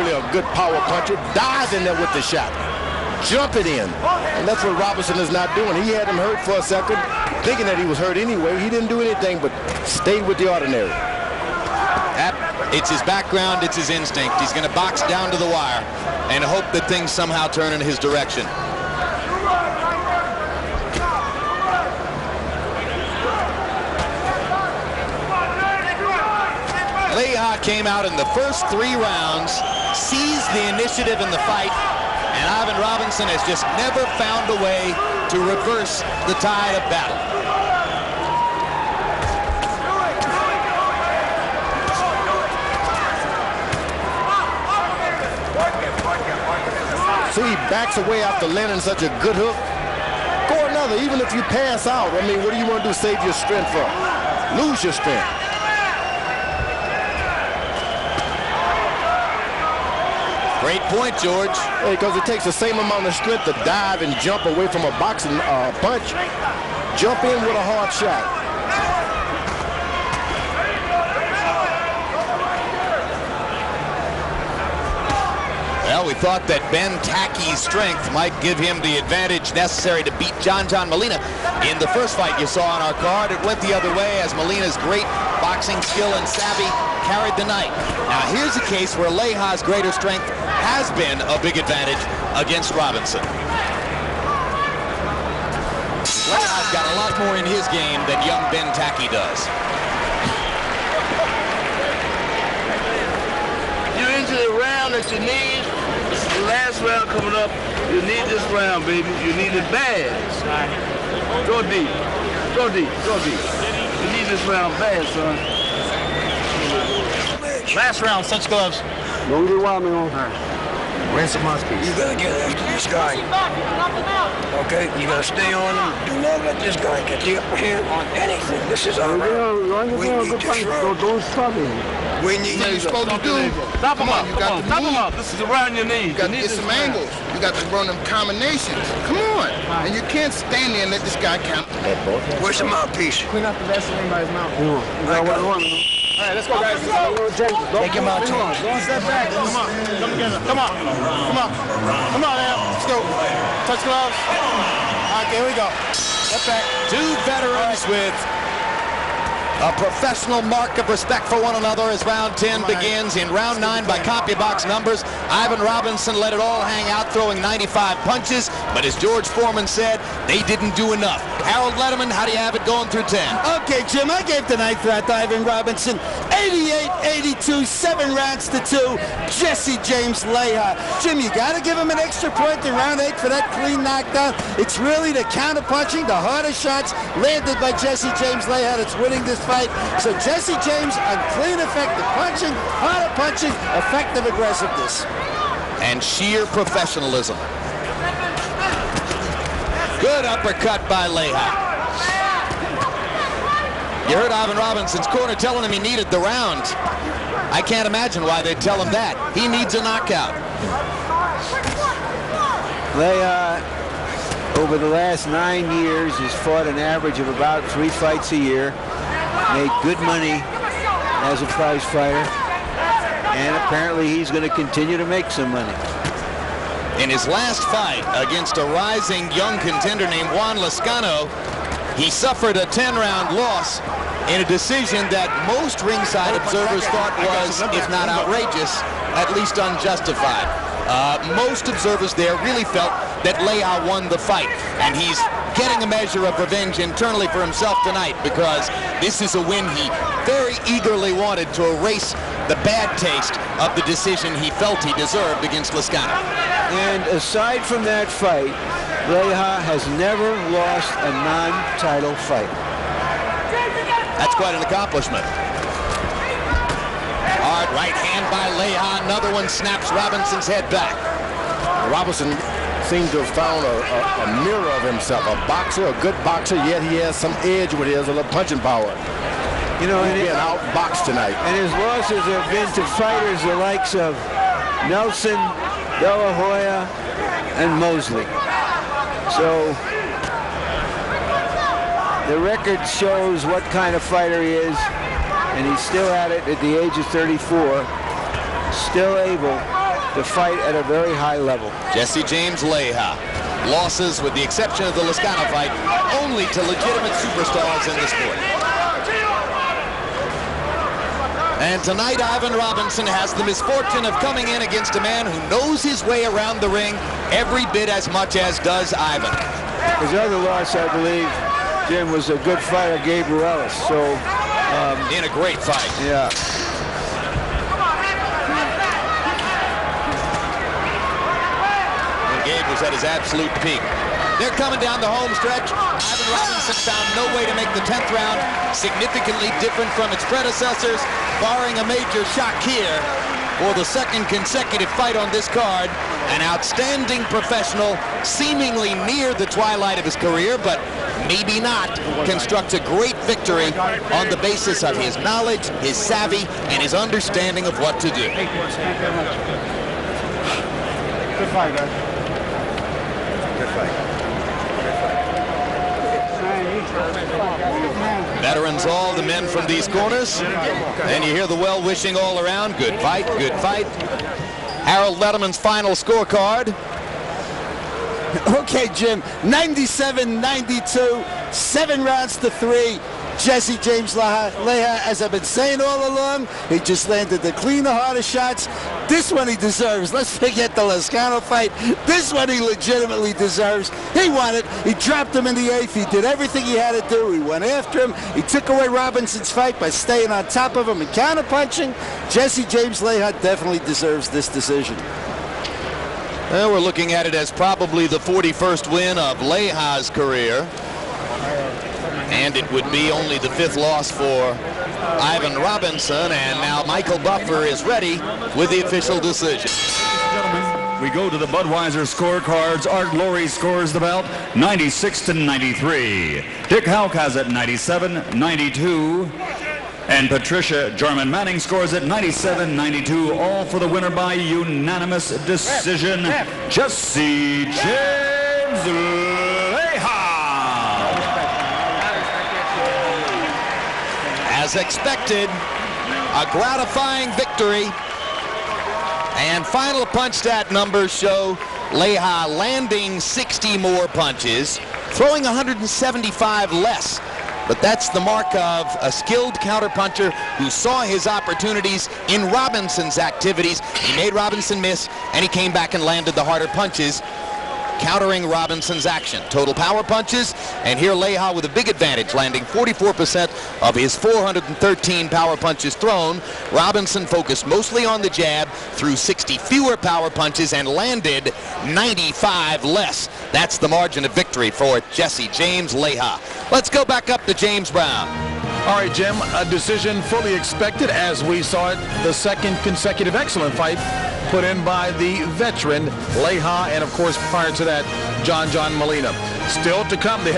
really a good power puncher. Dives in there with the shot. Jump it in. And that's what Robinson is not doing. He had him hurt for a second, thinking that he was hurt anyway. He didn't do anything but stayed with the ordinary. It's his background, it's his instinct. He's going to box down to the wire and hope that things somehow turn in his direction. Leija came out in the first 3 rounds, seized the initiative in the fight, and Ivan Robinson has just never found a way to reverse the tide of battle. So he backs away after landing such a good hook. Go another, even if you pass out. I mean, what do you want to do? Save your strength for? Lose your strength. Great point, George. Because it takes the same amount of strength to dive and jump away from a boxing punch. Jump in with a hard shot. Well, we thought that Ben Tackey's strength might give him the advantage necessary to beat John Molina. In the first fight you saw on our card, it went the other way as Molina's great boxing skill and savvy carried the night. Now here's a case where Leija's greater strength has been a big advantage against Robinson. Leija's got a lot more in his game than young Ben Tackey does. You're into the round that you need. The last round coming up, you need this round, baby. You need it bad. Go deep. Go deep. Go deep. You need this round bad, son. Last round, touch gloves. Don't get wild, man. Rinse the mouthpiece. You gotta get after this guy. Okay? You gotta stay on him. Do not let this guy get the upper hand on anything. This is our round. We need to throw. Don't stop him. We need What you're supposed to do. Stop him up. Stop him up. This is around your knees. You got to get some angles. You got to run them combinations. Come on. And you can't stand there and let this guy count. Where's the mouthpiece? Clean out the Vaseline by his mouth. All right, let's go, guys. Take him out, James. Don't step back. Come on. Come together. Come on. Come on. Come on, Al. Let's go. Touch gloves. All right, here we go. Step back. 2 veterans with a professional mark of respect for one another as round 10 begins. In round 9, by CompuBox numbers, Ivan Robinson let it all hang out, throwing 95 punches. But as George Foreman said, they didn't do enough. Harold Letterman, how do you have it going through 10? Okay, Jim, I gave the ninth round to Ivan Robinson. 88-82, 7 rounds to 2. Jesse James Leija. Jim, you got to give him an extra point in round 8 for that clean knockdown. It's really the counter-punching, the harder shots landed by Jesse James Leija that's winning this fight. So Jesse James on clean, effective punching, harder punching, effective aggressiveness. And sheer professionalism. Good uppercut by Leija. You heard Ivan Robinson's corner telling him he needed the round. I can't imagine why they'd tell him that. He needs a knockout. Leija, over the last 9 years, has fought an average of about 3 fights a year, made good money as a prize fighter, and apparently he's going to continue to make some money. In his last fight against a rising young contender named Juan Lascano, he suffered a 10-round loss in a decision that most ringside observers thought was, if not outrageous, at least unjustified. Most observers there really felt that Leija won the fight, and he's getting a measure of revenge internally for himself tonight, because this is a win he very eagerly wanted to erase the bad taste of the decision he felt he deserved against Lascano. And aside from that fight, Leija has never lost a non-title fight. That's quite an accomplishment. Hard right hand by Leija. Another one snaps Robinson's head back. Robinson seems to have found a mirror of himself. A boxer, a good boxer, yet he has some edge with his little punching power. You know, he's being outboxed tonight. And his losses have been to fighters the likes of Nelson, De La Hoya, and Mosley. So the record shows what kind of fighter he is, and he's still at it at the age of 34. still able to fight at a very high level. Jesse James Leija. Losses, with the exception of the Lascano fight, only to legitimate superstars in the sport. And tonight, Ivan Robinson has the misfortune of coming in against a man who knows his way around the ring every bit as much as does Ivan. His other loss, I believe, Jim, was a good fighter, Gabriel Ellis. So, in a great fight. Yeah. And Gabe was at his absolute peak. They're coming down the home stretch. Ivan Robinson found no way to make the 10th round significantly different from its predecessors, barring a major shock here for the second consecutive fight on this card. An outstanding professional, seemingly near the twilight of his career, but maybe not, constructs a great victory on the basis of his knowledge, his savvy, and his understanding of what to do. Good fight, guys. Good fight. Veterans all, the men from these corners. And you hear the well-wishing all around. Good fight, good fight. Harold Letterman's final scorecard. Okay, Jim, 97-92, 7 rounds to 3. Jesse James Leija, as I've been saying all along, he just landed the cleaner, harder shots. This one he deserves. Let's forget the Lascano fight. This one he legitimately deserves. He won it. He dropped him in the 8th. He did everything he had to do. He went after him. He took away Robinson's fight by staying on top of him and counterpunching. Jesse James Leija definitely deserves this decision. Well, we're looking at it as probably the 41st win of Leija's career. And it would be only the 5th loss for Ivan Robinson. And now Michael Buffer is ready with the official decision. Gentlemen, we go to the Budweiser scorecards. Art Laurie scores the bout 96-93. Dick Houck has it 97-92. And Patricia Jarman Manning scores it 97-92. All for the winner by unanimous decision, Jesse James Leija. As expected, a gratifying victory. And final punch stat numbers show Leija landing 60 more punches, throwing 175 less. But that's the mark of a skilled counterpuncher who saw his opportunities in Robinson's activities. He made Robinson miss, and he came back and landed the harder punches, countering Robinson's action. Total power punches, and here Leija with a big advantage, landing 44% of his 413 power punches thrown. Robinson focused mostly on the jab, threw 60 fewer power punches, and landed 95 less. That's the margin of victory for Jesse James Leija. Let's go back up to James Brown. All right, Jim, a decision fully expected as we saw it, the second consecutive excellent fight put in by the veteran Leija, and of course prior to that, John Molina. Still to come, the